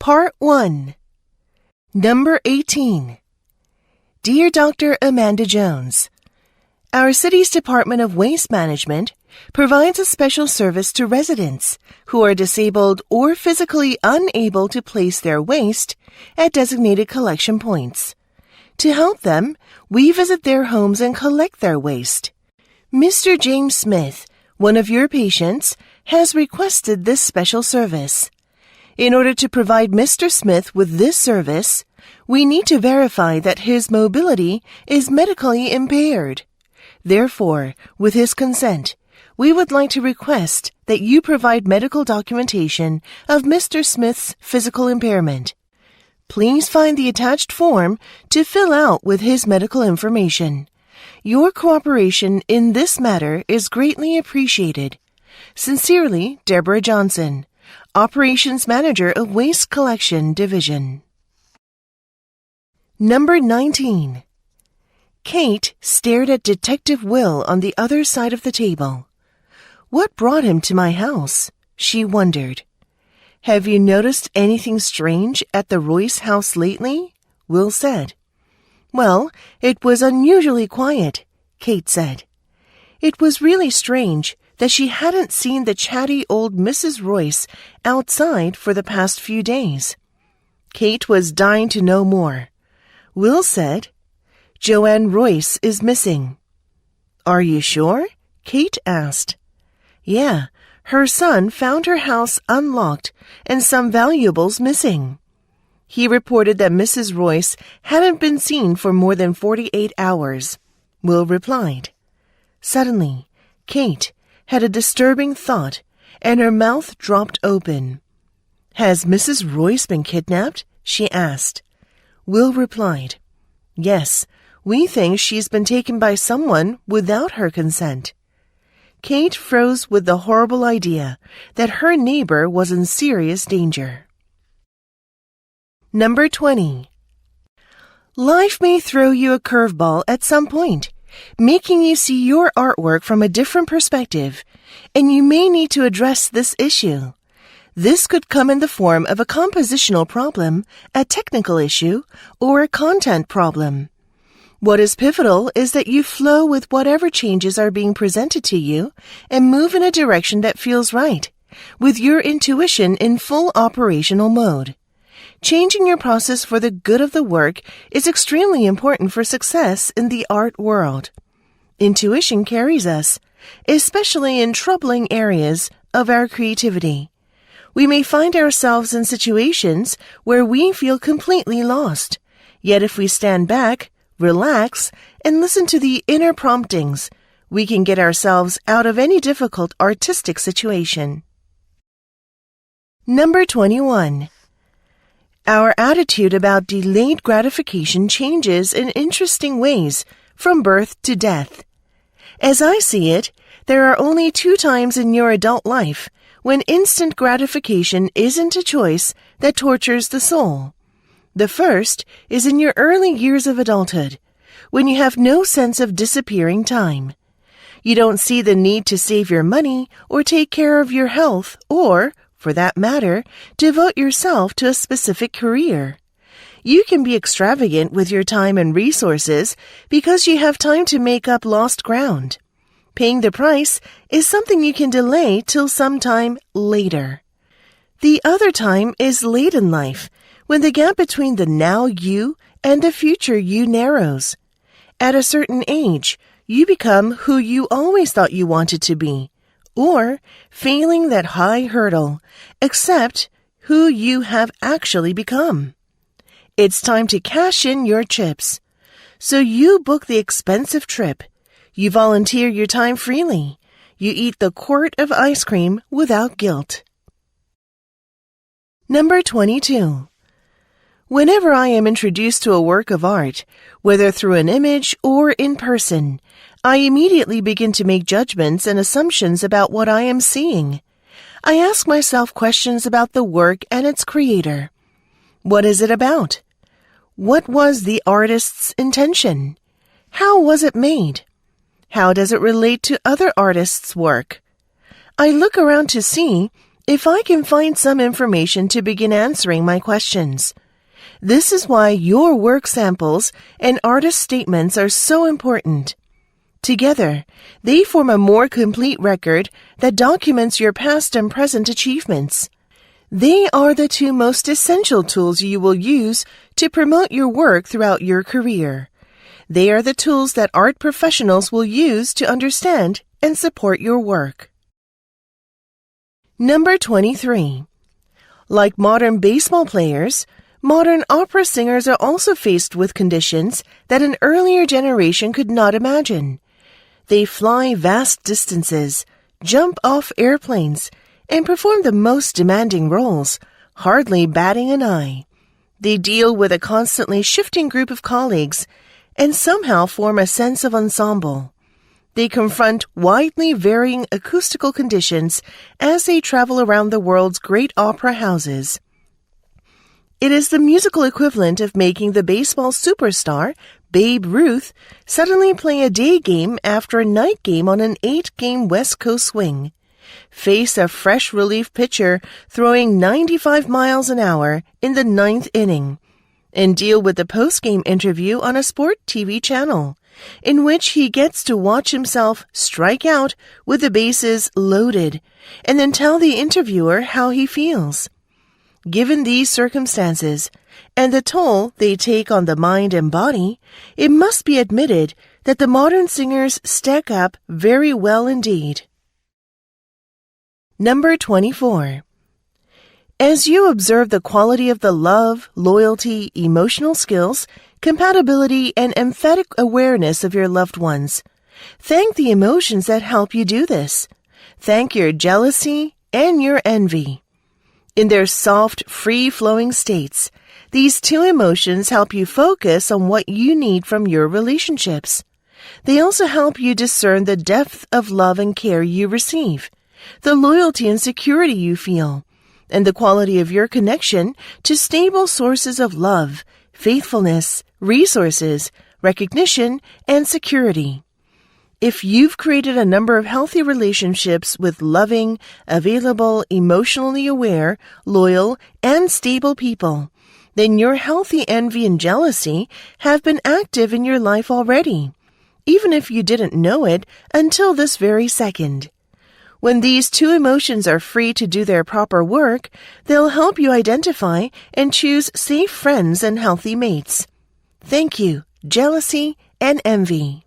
Part 1. Number 18. Dear Dr. Amanda Jones, our city's Department of Waste Management provides a special service to residents who are disabled or physically unable to place their waste at designated collection points. To help them, we visit their homes and collect their waste. Mr. James Smith, one of your patients, has requested this special service. In order to provide Mr. Smith with this service, we need to verify that his mobility is medically impaired. Therefore, with his consent, we would like to request that you provide medical documentation of Mr. Smith's physical impairment. Please find the attached form to fill out with his medical information. Your cooperation in this matter is greatly appreciated. Sincerely, Deborah Johnson, Operations Manager of Waste Collection Division. Number 19. Kate stared at Detective Will on the other side of the table. What brought him to my house? She wondered. Have you noticed anything strange at the Royce house lately? Will said. Well, it was unusually quiet, Kate said. It was really strange that she hadn't seen the chatty old Mrs. Royce outside for the past few days. Kate was dying to know more. Will said, Joanne Royce is missing. Are you sure? Kate asked. Yeah, her son found her house unlocked and some valuables missing. He reported that Mrs. Royce hadn't been seen for more than 48 hours. Will replied. Suddenly, Kate had a disturbing thought and her mouth dropped open. Has Mrs. Royce been kidnapped? She asked. Will replied. Yes, we think she's been taken by someone without her consent. Kate froze with the horrible idea that her neighbor was in serious danger. Number 20. Life may throw you a curveball at some point, making you see your artwork from a different perspective, and you may need to address this issue. This could come in the form of a compositional problem, a technical issue, or a content problem. What is pivotal is that you flow with whatever changes are being presented to you and move in a direction that feels right, with your intuition in full operational mode. Changing your process for the good of the work is extremely important for success in the art world. Intuition carries us, especially in troubling areas of our creativity. We may find ourselves in situations where we feel completely lost. Yet if we stand back, relax, and listen to the inner promptings, we can get ourselves out of any difficult artistic situation. Number 21. Our attitude about delayed gratification changes in interesting ways from birth to death. As I see it, there are only 2 times in your adult life when instant gratification isn't a choice that tortures the soul. The first is in your early years of adulthood, when you have no sense of disappearing time. You don't see the need to save your money or take care of your health or, for that matter, devote yourself to a specific career. You can be extravagant with your time and resources because you have time to make up lost ground. Paying the price is something you can delay till sometime later. The other time is late in life, when the gap between the now you and the future you narrows. At a certain age, you become who you always thought you wanted to be, or, failing that high hurdle, accept who you have actually become. It's time to cash in your chips. So you book the expensive trip. You volunteer your time freely. You eat the quart of ice cream without guilt. Number 22. Whenever I am introduced to a work of art, whether through an image or in person, I immediately begin to make judgments and assumptions about what I am seeing. I ask myself questions about the work and its creator. What is it about? What was the artist's intention? How was it made? How does it relate to other artists' work? I look around to see if I can find some information to begin answering my questions. This is why your work samples and artist statements are so important. Together, they form a more complete record that documents your past and present achievements. They are the two most essential tools you will use to promote your work throughout your career. They are the tools that art professionals will use to understand and support your work. Number 23. Like modern baseball players, modern opera singers are also faced with conditions that an earlier generation could not imagine. They fly vast distances, jump off airplanes, and perform the most demanding roles, hardly batting an eye. They deal with a constantly shifting group of colleagues and somehow form a sense of ensemble. They confront widely varying acoustical conditions as they travel around the world's great opera houses. It is the musical equivalent of making the baseball superstar, Babe Ruth, suddenly play a day game after a night game on an 8-game West Coast swing, face a fresh relief pitcher throwing 95 miles an hour in the 9th inning, and deal with the post-game interview on a sport TV channel, in which he gets to watch himself strike out with the bases loaded, and then tell the interviewer how he feels. Given these circumstances, and the toll they take on the mind and body, it must be admitted that the modern singers stack up very well indeed. Number 24. As you observe the quality of the love, loyalty, emotional skills, compatibility, and emphatic awareness of your loved ones, thank the emotions that help you do this. Thank your jealousy and your envy. In their soft, free-flowing states, these two emotions help you focus on what you need from your relationships. They also help you discern the depth of love and care you receive, the loyalty and security you feel, and the quality of your connection to stable sources of love, faithfulness, resources, recognition, and security. If you've created a number of healthy relationships with loving, available, emotionally aware, loyal, and stable people, then your healthy envy and jealousy have been active in your life already, even if you didn't know it until this very second. When these two emotions are free to do their proper work, they'll help you identify and choose safe friends and healthy mates. Thank you, jealousy and envy.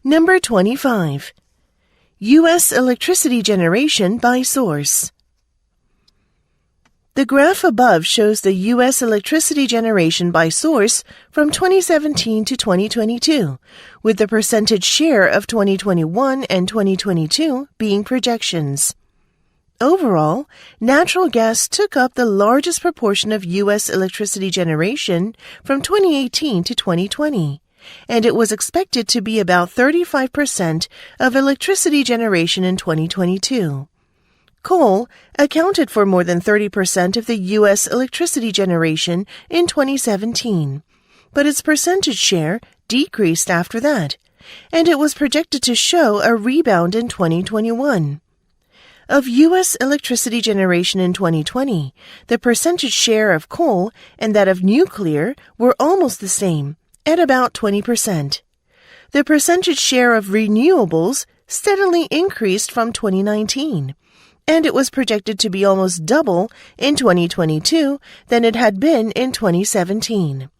Number 25. U.S. electricity generation by source. The graph above shows the U.S. electricity generation by source from 2017 to 2022, with the percentage share of 2021 and 2022 being projections. Overall, natural gas took up the largest proportion of U.S. electricity generation from 2018 to 2020, and it was expected to be about 35% of electricity generation in 2022. Coal accounted for more than 30% of the U.S. electricity generation in 2017, but its percentage share decreased after that, and it was projected to show a rebound in 2021. Of U.S. electricity generation in 2020, the percentage share of coal and that of nuclear were almost the same, at about 20%. The percentage share of renewables steadily increased from 2019, and it was projected to be almost double in 2022 than it had been in 2017.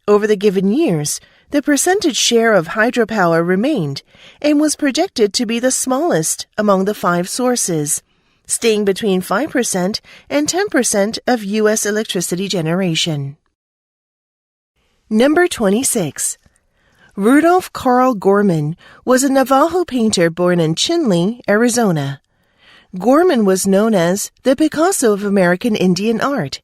Over the given years, the percentage share of hydropower remained and was projected to be the smallest among the 5 sources, staying between 5% and 10% of U.S. electricity generation. Number 26. Rudolph Carl Gorman was a Navajo painter born in Chinle, Arizona. Gorman was known as the Picasso of American Indian art.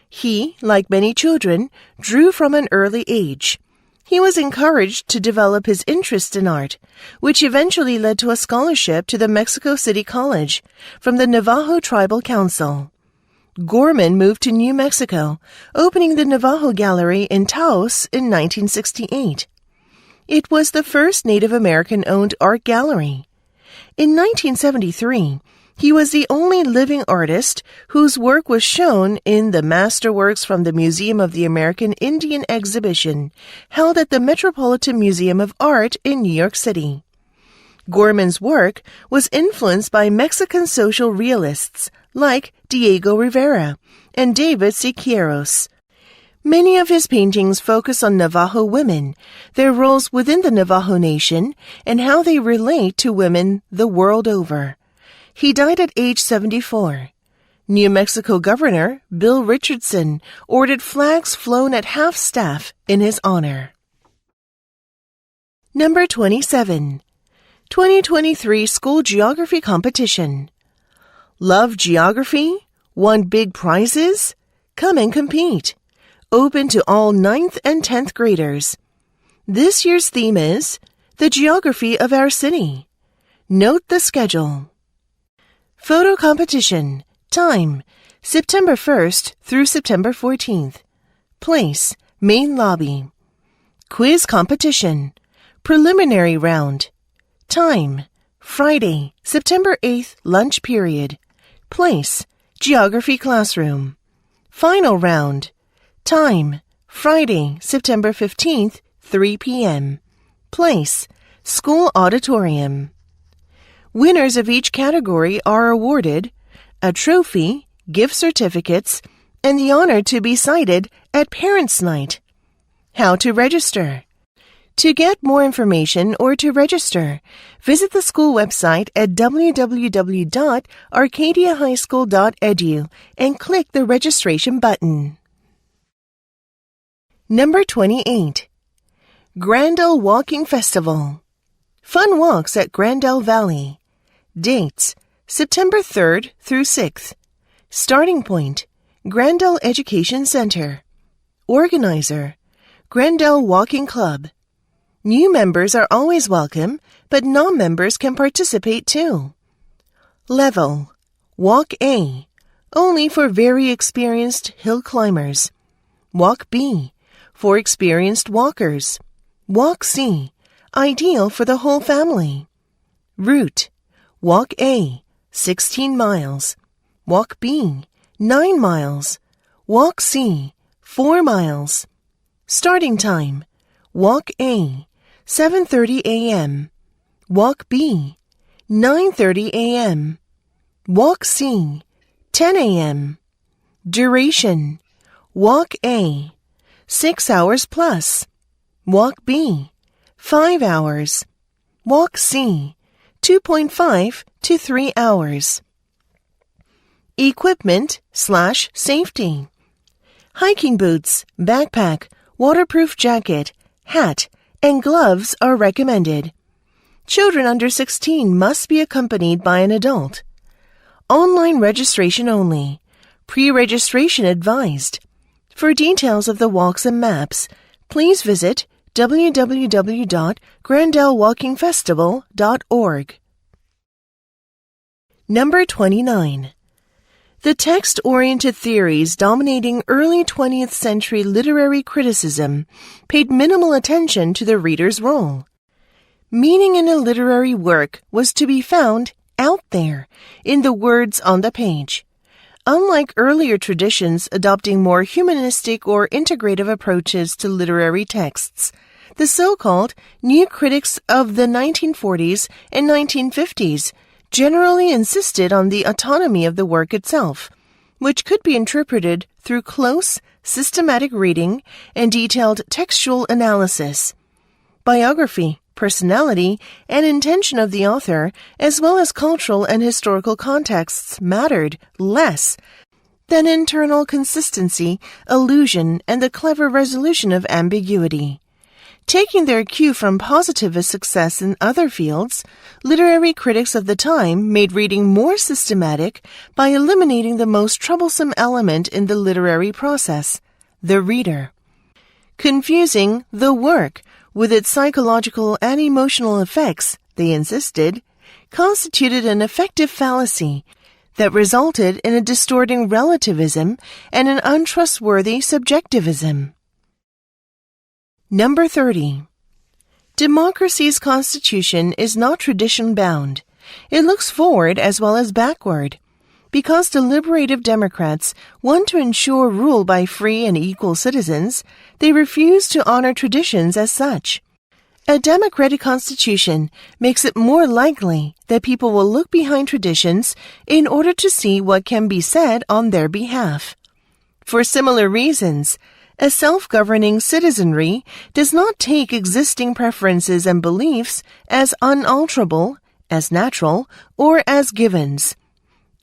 He, like many children, drew from an early age. He was encouraged to develop his interest in art, which eventually led to a scholarship to the Mexico City College from the Navajo Tribal Council. Gorman moved to New Mexico, opening the Navajo Gallery in Taos in 1968. It was the first Native American-owned art gallery. In 1973, He was the only living artist whose work was shown in the Masterworks from the Museum of the American Indian exhibition held at the Metropolitan Museum of Art in New York City. Gorman's work was influenced by Mexican social realists like Diego Rivera and David Siqueiros. Many of his paintings focus on Navajo women, their roles within the Navajo Nation, and how they relate to women the world over. He died at age 74. New Mexico Governor Bill Richardson ordered flags flown at half-staff in his honor. Number 27. 2023 School Geography Competition. Love geography? Want big prizes? Come and compete. Open to all 9th and 10th graders. This year's theme is the geography of our city. Note the schedule. Photo competition. Time, September 1st through September 14th. Place, main lobby. Quiz competition. Preliminary round. Time, Friday, September 8th, lunch period. Place, geography classroom. Final round. Time, Friday, September 15th, 3 p.m. Place, school auditorium. Winners of each category are awarded a trophy, gift certificates, and the honor to be cited at Parents' Night. How to register. To get more information or to register, visit the school website at www.arcadiahighschool.edu and click the registration button. Number 28. Grandel Walking Festival. Fun walks at Grandel Valley. Dates, September 3rd through 6th. Starting point, Grandel Education Center. Organizer, Grandel Walking Club. New members are always welcome, but non-members can participate too. Level, Walk A, only for very experienced hill climbers. Walk B, for experienced walkers. Walk C, ideal for the whole family. Route, Walk A, 16 miles. Walk B, 9 miles. Walk C, 4 miles. Starting time, Walk A, 7:30 a.m. Walk B, 9:30 a.m. Walk C, 10 a.m. Duration, Walk A, 6 hours plus. Walk B, 5 hours. Walk C, 2.5 to 3 hours. Equipment/safety. Hiking boots, backpack, waterproof jacket, hat, and gloves are recommended. Children under 16 must be accompanied by an adult. Online registration only. Pre-registration advised. For details of the walks and maps, please visit www.grandelwalkingfestival.org. Number 29. The text-oriented theories dominating early 20th century literary criticism paid minimal attention to the reader's role. Meaning in a literary work was to be found out there, in the words on the page. Unlike earlier traditions adopting more humanistic or integrative approaches to literary texts, the so-called new critics of the 1940s and 1950s generally insisted on the autonomy of the work itself, which could be interpreted through close, systematic reading and detailed textual analysis. Biography, personality, and intention of the author, as well as cultural and historical contexts, mattered less than internal consistency, allusion, and the clever resolution of ambiguity. Taking their cue from positivist success in other fields, literary critics of the time made reading more systematic by eliminating the most troublesome element in the literary process, the reader. Confusing the work with its psychological and emotional effects, they insisted, constituted an effective fallacy that resulted in a distorting relativism and an untrustworthy subjectivism. Number 30. Democracy's constitution is not tradition-bound. It looks forward as well as backward. Because deliberative Democrats want to ensure rule by free and equal citizens, they refuse to honor traditions as such. A democratic constitution makes it more likely that people will look behind traditions in order to see what can be said on their behalf. For similar reasons, a self-governing citizenry does not take existing preferences and beliefs as unalterable, as natural, or as givens.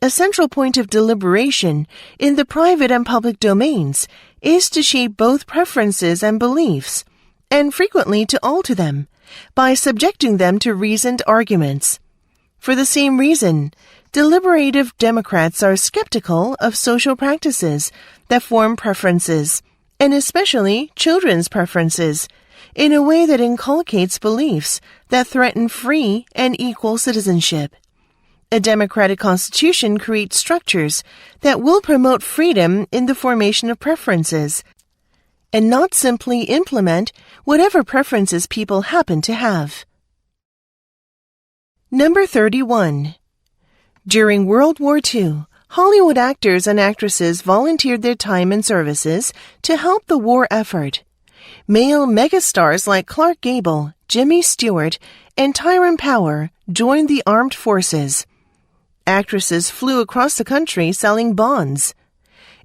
A central point of deliberation in the private and public domains is to shape both preferences and beliefs, and frequently to alter them, by subjecting them to reasoned arguments. For the same reason, deliberative Democrats are skeptical of social practices that form preferences, and especially children's preferences, in a way that inculcates beliefs that threaten free and equal citizenship. A democratic constitution creates structures that will promote freedom in the formation of preferences, and not simply implement whatever preferences people happen to have. Number 31. During World War II, Hollywood actors and actresses volunteered their time and services to help the war effort. Male megastars like Clark Gable, Jimmy Stewart, and Tyrone Power joined the armed forces. Actresses flew across the country selling bonds.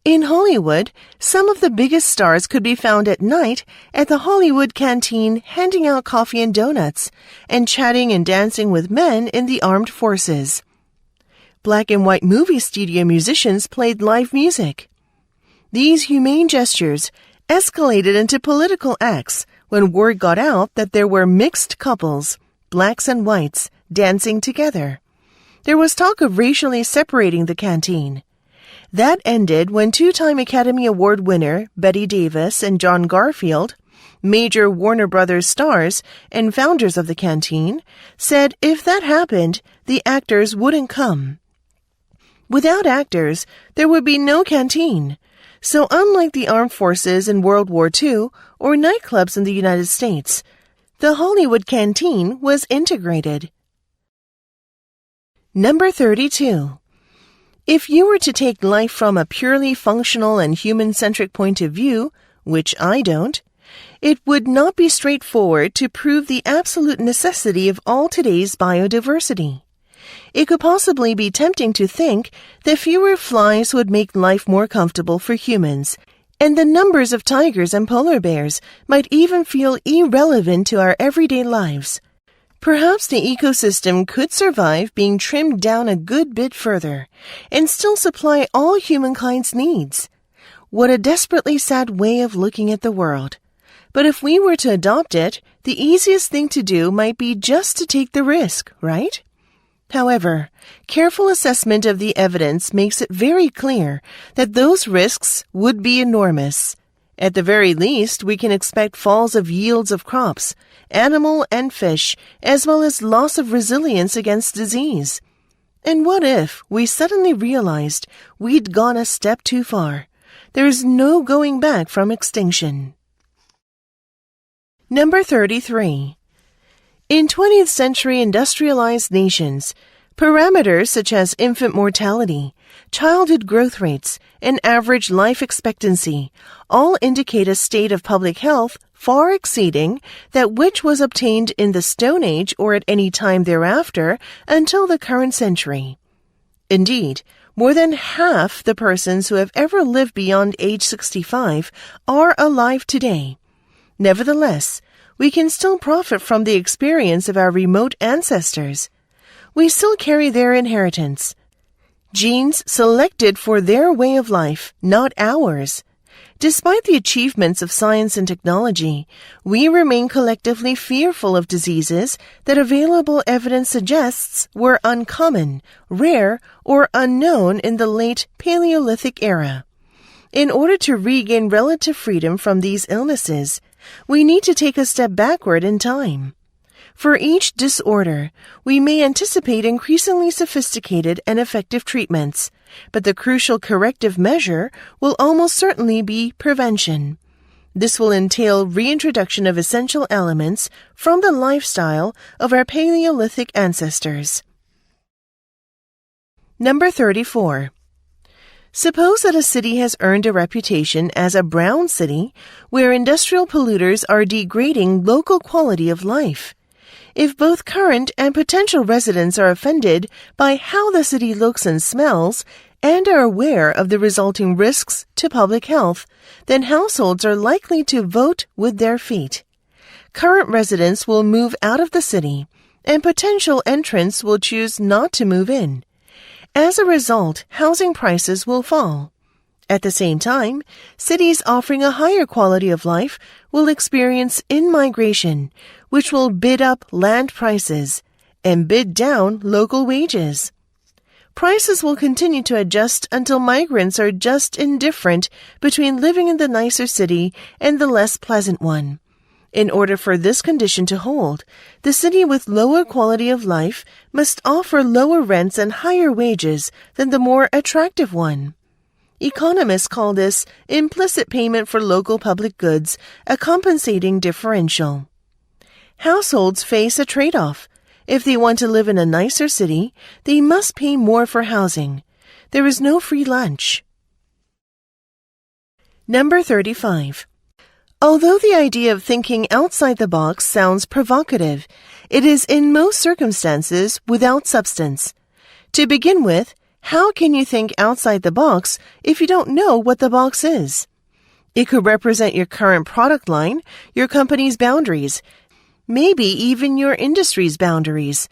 In Hollywood, some of the biggest stars could be found at night at the Hollywood canteen handing out coffee and donuts and chatting and dancing with men in the armed forces. Black and white movie studio musicians played live music. These humane gestures escalated into political acts when word got out that there were mixed couples, blacks and whites, dancing together. There was talk of racially separating the canteen. That ended when two-time Academy Award winner Bette Davis and John Garfield, major Warner Brothers stars and founders of the canteen, said if that happened, the actors wouldn't come. Without actors, there would be no canteen. So unlike the armed forces in World War II or nightclubs in the United States, the Hollywood canteen was integrated. Number 32. If you were to take life from a purely functional and human-centric point of view, which I don't, it would not be straightforward to prove the absolute necessity of all today's biodiversity. It could possibly be tempting to think that fewer flies would make life more comfortable for humans, and the numbers of tigers and polar bears might even feel irrelevant to our everyday lives. Perhaps the ecosystem could survive being trimmed down a good bit further and still supply all humankind's needs. What a desperately sad way of looking at the world. But if we were to adopt it, the easiest thing to do might be just to take the risk, right? However, careful assessment of the evidence makes it very clear that those risks would be enormous. At the very least, we can expect falls of yields of crops, animal and fish, as well as loss of resilience against disease. And what if we suddenly realized we'd gone a step too far? There is no going back from extinction. Number 33. In 20th century industrialized nations, parameters such as infant mortality, childhood growth rates, and average life expectancy all indicate a state of public health far exceeding that which was obtained in the Stone Age or at any time thereafter until the current century. Indeed, more than half the persons who have ever lived beyond age 65 are alive today. Nevertheless, we can still profit from the experience of our remote ancestors. We still carry their inheritance. Genes selected for their way of life, not ours. Despite the achievements of science and technology, we remain collectively fearful of diseases that available evidence suggests were uncommon, rare, or unknown in the late Paleolithic era. In order to regain relative freedom from these illnesses, we need to take a step backward in time. For each disorder, we may anticipate increasingly sophisticated and effective treatments, but the crucial corrective measure will almost certainly be prevention. This will entail reintroduction of essential elements from the lifestyle of our Paleolithic ancestors. Number 34. Suppose that a city has earned a reputation as a brown city where industrial polluters are degrading local quality of life. If both current and potential residents are offended by how the city looks and smells and are aware of the resulting risks to public health, then households are likely to vote with their feet. Current residents will move out of the city, and potential entrants will choose not to move in. As a result, housing prices will fall. At the same time, cities offering a higher quality of life will experience in-migration, which will bid up land prices and bid down local wages. Prices will continue to adjust until migrants are just indifferent between living in the nicer city and the less pleasant one. In order for this condition to hold, the city with lower quality of life must offer lower rents and higher wages than the more attractive one. Economists call this implicit payment for local public goods, a compensating differential. Households face a trade-off. If they want to live in a nicer city, they must pay more for housing. There is no free lunch. Number 35. Although the idea of thinking outside the box sounds provocative, it is in most circumstances without substance. To begin with, how can you think outside the box if you don't know what the box is? It could represent your current product line, your company's boundaries, maybe even your industry's boundaries,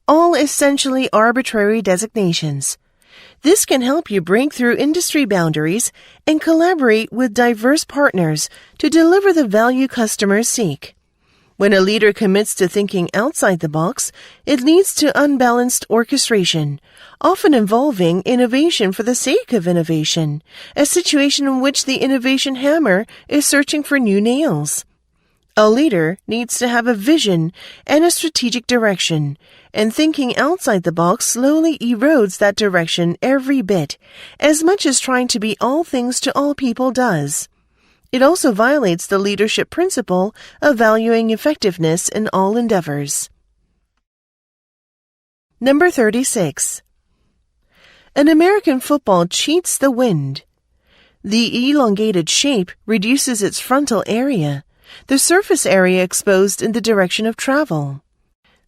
all essentially arbitrary designations. This can help you break through industry boundaries and collaborate with diverse partners to deliver the value customers seek. When a leader commits to thinking outside the box, it leads to unbalanced orchestration, often involving innovation for the sake of innovation, a situation in which the innovation hammer is searching for new nails. A leader needs to have a vision and a strategic direction, and thinking outside the box slowly erodes that direction every bit, as much as trying to be all things to all people does. It also violates the leadership principle of valuing effectiveness in all endeavors. Number 36. An American football cheats the wind. The elongated shape reduces its frontal area, the surface area exposed in the direction of travel.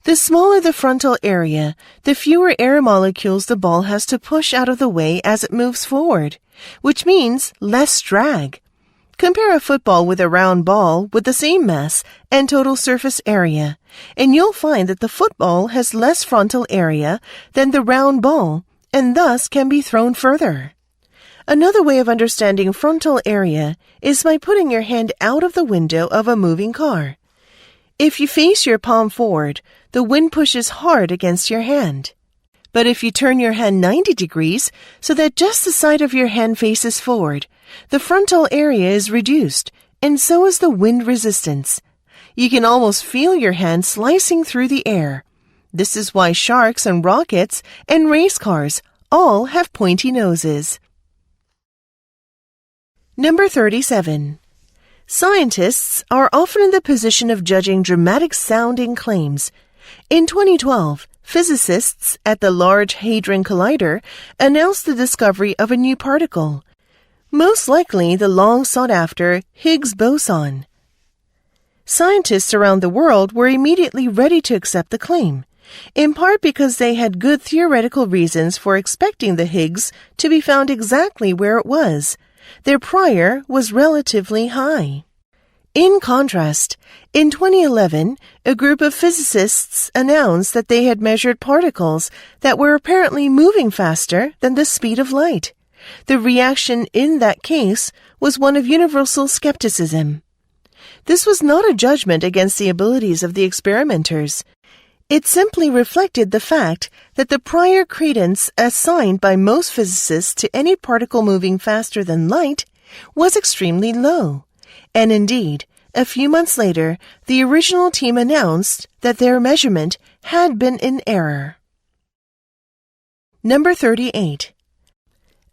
The smaller the frontal area, the fewer air molecules the ball has to push out of the way as it moves forward, which means less drag. Compare a football with a round ball with the same mass and total surface area, and you'll find that the football has less frontal area than the round ball, and thus can be thrown further. Another way of understanding frontal area is by putting your hand out of the window of a moving car. If you face your palm forward, the wind pushes hard against your hand. But if you turn your hand 90 degrees so that just the side of your hand faces forward, the frontal area is reduced, and so is the wind resistance. You can almost feel your hand slicing through the air. This is why sharks and rockets and race cars all have pointy noses. Number 37. Scientists are often in the position of judging dramatic-sounding claims. In 2012, physicists at the Large Hadron Collider announced the discovery of a new particle, most likely the long-sought-after Higgs boson. Scientists around the world were immediately ready to accept the claim, in part because they had good theoretical reasons for expecting the Higgs to be found exactly where it was. Their prior was relatively high. In contrast, in 2011, a group of physicists announced that they had measured particles that were apparently moving faster than the speed of light. The reaction in that case was one of universal skepticism. This was not a judgment against the abilities of the experimenters. It simply reflected the fact that the prior credence assigned by most physicists to any particle moving faster than light was extremely low. And indeed, a few months later, the original team announced that their measurement had been in error. Number 38.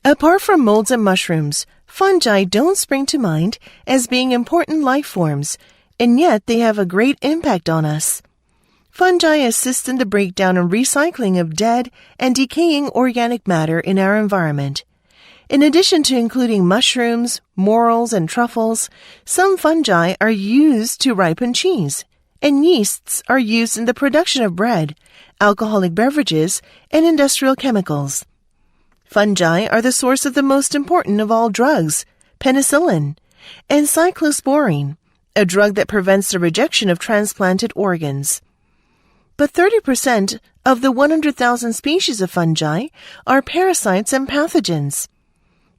Apart from molds and mushrooms, fungi don't spring to mind as being important life forms, and yet they have a great impact on us. Fungi assist in the breakdown and recycling of dead and decaying organic matter in our environment. In addition to including mushrooms, morels, and truffles, some fungi are used to ripen cheese, and yeasts are used in the production of bread, alcoholic beverages, and industrial chemicals. Fungi are the source of the most important of all drugs, penicillin, and cyclosporine, a drug that prevents the rejection of transplanted organs. But 30% of the 100,000 species of fungi are parasites and pathogens.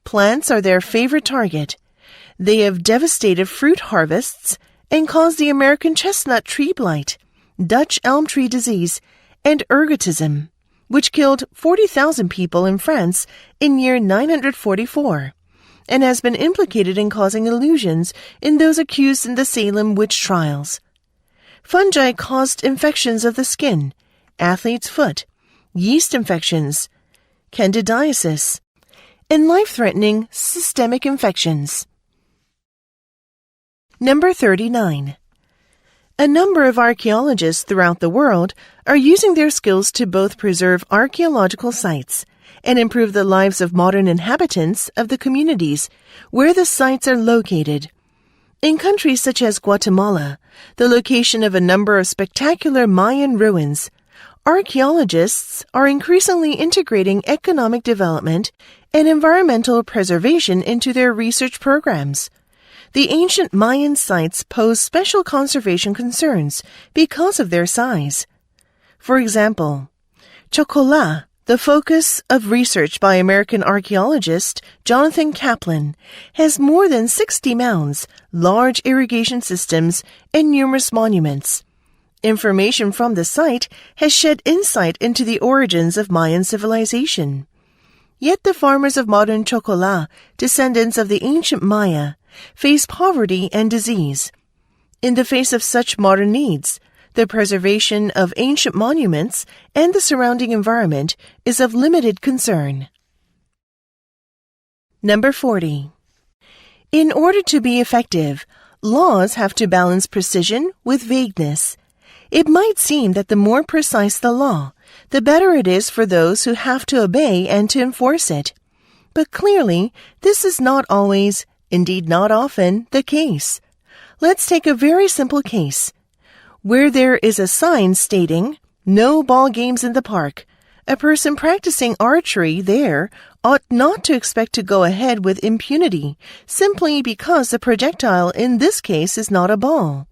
Plants are their favorite target. They have devastated fruit harvests and caused the American chestnut tree blight, Dutch elm tree disease, and ergotism, which killed 40,000 people in France in year 944, and has been implicated in causing illusions in those accused in the Salem witch trials. Fungi caused infections of the skin, athlete's foot, yeast infections, candidiasis, and life-threatening systemic infections. Number 39. A number of archaeologists throughout the world are using their skills to both preserve archaeological sites and improve the lives of modern inhabitants of the communities where the sites are located. In countries such as Guatemala, the location of a number of spectacular Mayan ruins, archaeologists are increasingly integrating economic development and environmental preservation into their research programs. The ancient Mayan sites pose special conservation concerns because of their size. For example, Chocolat, the focus of research by American archaeologist Jonathan Kaplan, has more than 60 mounds, large irrigation systems, and numerous monuments. Information from the site has shed insight into the origins of Mayan civilization. Yet the farmers of modern Chocolat, descendants of the ancient Maya, face poverty and disease. In the face of such modern needs, the preservation of ancient monuments and the surrounding environment is of limited concern. Number 40. In order to be effective, laws have to balance precision with vagueness. It might seem that the more precise the law, the better it is for those who have to obey and to enforce it. But clearly, this is not always, indeed not often, the case. Let's take a very simple case. Where there is a sign stating, "No ball games in the park," a person practicing archery there ought not to expect to go ahead with impunity, simply because the projectile in this case is not a ball.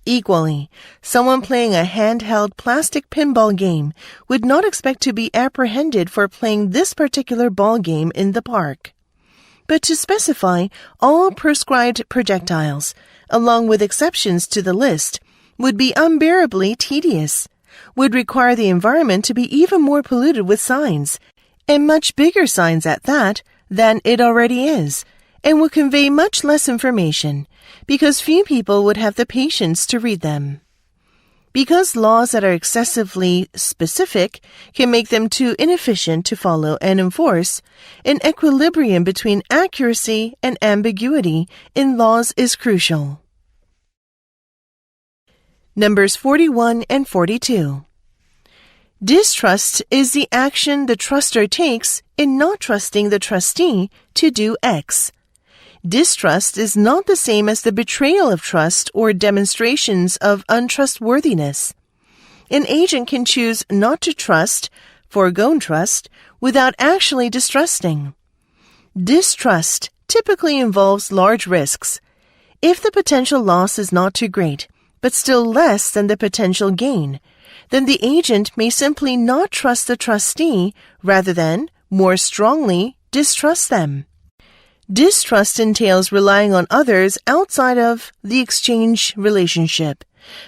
Equally, someone playing a handheld plastic pinball game would not expect to be apprehended for playing this particular ball game in the park. But to specify all prescribed projectiles, along with exceptions to the list, would be unbearably tedious, would require the environment to be even more polluted with signs, and much bigger signs at that, than it already is, and would convey much less information, because few people would have the patience to read them. Because laws that are excessively specific can make them too inefficient to follow and enforce, an equilibrium between accuracy and ambiguity in laws is crucial. Numbers 41 and 42. Distrust is the action the truster takes in not trusting the trustee to do X. Distrust is not the same as the betrayal of trust or demonstrations of untrustworthiness. An agent can choose not to trust, forego trust, without actually distrusting. Distrust typically involves large risks. If the potential loss is not too great, but still less than the potential gain, then the agent may simply not trust the trustee rather than, more strongly, distrust them. Distrust entails relying on others outside of the exchange relationship,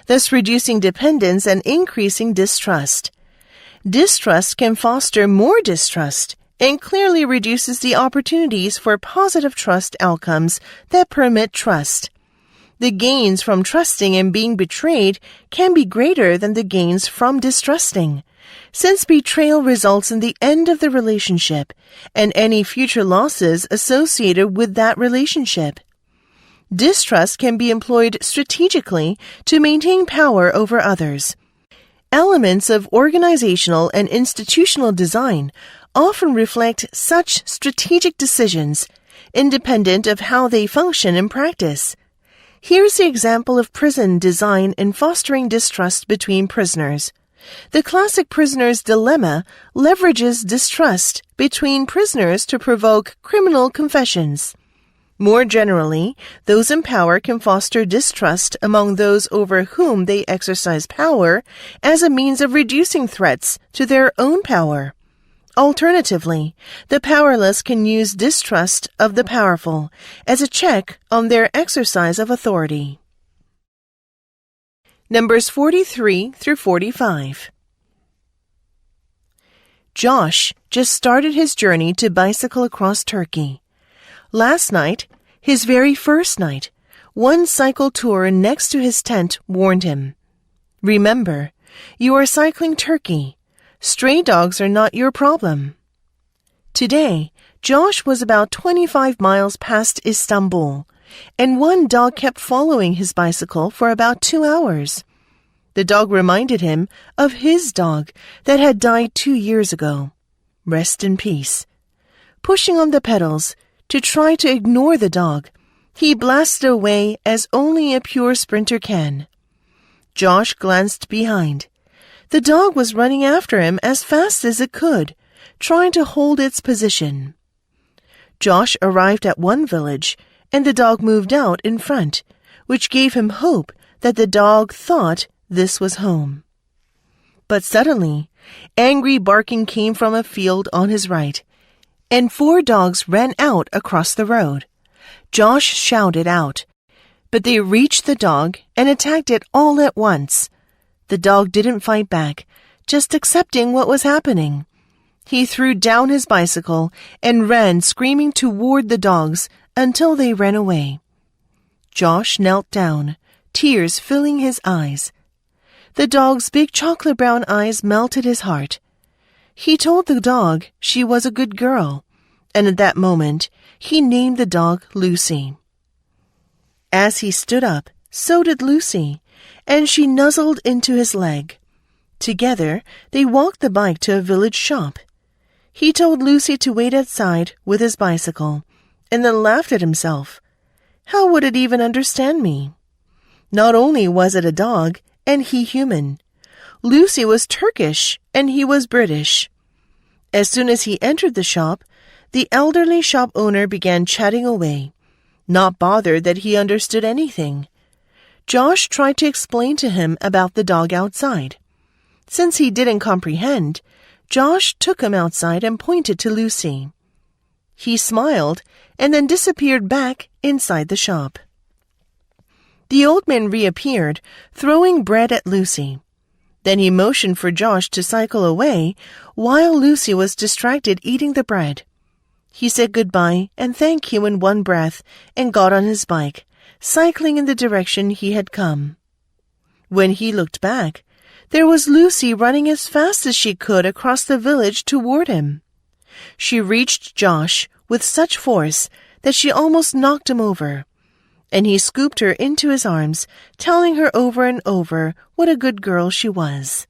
thus reducing dependence and increasing distrust. Distrust can foster more distrust and clearly reduces the opportunities for positive trust outcomes that permit trust. The gains from trusting and being betrayed can be greater than the gains from distrusting, since betrayal results in the end of the relationship and any future losses associated with that relationship. Distrust can be employed strategically to maintain power over others. Elements of organizational and institutional design often reflect such strategic decisions, independent of how they function in practice. Here's the example of prison design in fostering distrust between prisoners. The classic prisoner's dilemma leverages distrust between prisoners to provoke criminal confessions. More generally, those in power can foster distrust among those over whom they exercise power as a means of reducing threats to their own power. Alternatively, the powerless can use distrust of the powerful as a check on their exercise of authority. Numbers 43 through 45. Josh just started his journey to bicycle across Turkey. Last night, his very first night, one cycle tour next to his tent warned him. Remember, you are cycling Turkey. Stray dogs are not your problem. Today, Josh was about 25 miles past Istanbul, and one dog kept following his bicycle for about 2 hours. The dog reminded him of his dog that had died 2 years ago. Rest in peace. Pushing on the pedals to try to ignore the dog, he blasted away as only a pure sprinter can. Josh glanced behind. The dog was running after him as fast as it could, trying to hold its position. Josh arrived at one village, and the dog moved out in front, which gave him hope that the dog thought this was home. But suddenly, angry barking came from a field on his right, and 4 dogs ran out across the road. Josh shouted out, but they reached the dog and attacked it all at once. The dog didn't fight back, just accepting what was happening. He threw down his bicycle and ran screaming toward the dogs until they ran away. Josh knelt down, tears filling his eyes. The dog's big chocolate brown eyes melted his heart. He told the dog she was a good girl, and at that moment, he named the dog Lucy. As he stood up, so did Lucy, and she nuzzled into his leg. Together, they walked the bike to a village shop. He told Lucy to wait outside with his bicycle, and then laughed at himself. How would it even understand me? Not only was it a dog, and he human. Lucy was Turkish, and he was British. As soon as he entered the shop, the elderly shop owner began chatting away, not bothered that he understood anything. Josh tried to explain to him about the dog outside. Since he didn't comprehend, Josh took him outside and pointed to Lucy. He smiled and then disappeared back inside the shop. The old man reappeared, throwing bread at Lucy. Then he motioned for Josh to cycle away while Lucy was distracted eating the bread. He said goodbye and thank you in one breath and got on his bike, cycling in the direction he had come. When he looked back, there was Lucy running as fast as she could across the village toward him. She reached Josh with such force that she almost knocked him over, and he scooped her into his arms, telling her over and over what a good girl she was.